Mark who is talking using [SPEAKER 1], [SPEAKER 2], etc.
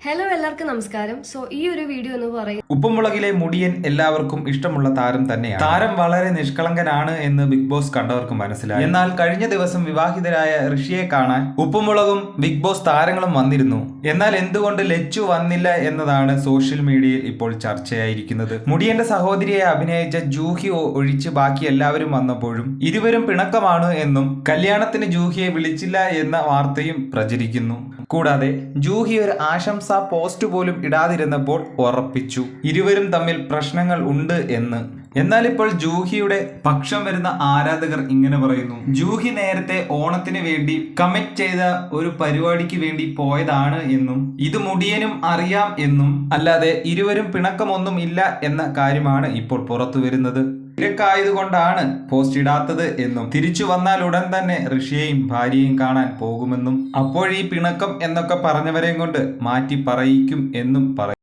[SPEAKER 1] Hello എല്ലാവർക്കും നമസ്കാരം. So ഈ ഒരു വീഡിയോ എന്ന് പറയും
[SPEAKER 2] ഉപ്പുമുളകിലെ മുടിയൻ എല്ലാവർക്കും ഇഷ്ടമുള്ള താരം തന്നെയാണ്. താരം വളരെ നിഷ്കളങ്കനാണ് എന്ന് ബിഗ് ബോസ് കണ്ടവർക്ക് മനസ്സിലായി. എന്നാൽ കഴിഞ്ഞ ദിവസം വിവാഹിതരായ ഋഷിയെ കാണാൻ ഉപ്പുമുളകും ബിഗ് ബോസ് താരങ്ങളും വന്നിരുന്നു. എന്നാൽ എന്തുകൊണ്ട് ലച്ചു വന്നില്ല എന്നതാണ് സോഷ്യൽ മീഡിയയിൽ ഇപ്പോൾ ചർച്ചയായിരിക്കുന്നത്. മുടിയന്റെ സഹോദരിയെ അഭിനയിച്ച ജൂഹി ഒഴിച്ച് ബാക്കി എല്ലാവരും വന്നപ്പോഴും ഇരുവരും പിണക്കമാണ് എന്നും കല്യാണത്തിന് ജൂഹിയെ വിളിച്ചില്ല എന്ന വാർത്തയും പ്രചരിക്കുന്നു. കൂടാതെ ജൂഹി ഒരു ആശംസാ പോസ്റ്റ് പോലും ഇടാതിരുന്നപ്പോൾ ഉറപ്പിച്ചു ഇരുവരും തമ്മിൽ പ്രശ്നങ്ങൾ ഉണ്ട് എന്ന്. എന്നാൽ ഇപ്പോൾ ജൂഹിയുടെ പക്ഷം വരുന്ന ആരാധകർ ഇങ്ങനെ പറയുന്നു: ജൂഹി നേരത്തെ ഓണത്തിന് വേണ്ടി കമ്മിറ്റ് ചെയ്ത ഒരു പരിപാടിക്ക് വേണ്ടി പോയതാണ് എന്നും ഇത് മുടിയനും അറിയാം എന്നും അല്ലാതെ ഇരുവരും പിണക്കമൊന്നും ഇല്ല എന്ന കാര്യമാണ് ഇപ്പോൾ പുറത്തു വരുന്നത്. തിരക്കായതുകൊണ്ടാണ് പോസ്റ്റ് ഇടാത്തത് എന്നും തിരിച്ചു വന്നാൽ ഉടൻ തന്നെ ഋഷിയെയും ഭാര്യയും കാണാൻ പോകുമെന്നും അപ്പോഴീ പിണക്കം എന്നൊക്കെ പറഞ്ഞവരെയും കൊണ്ട് മാറ്റി പറയിക്കും എന്നും പറയും.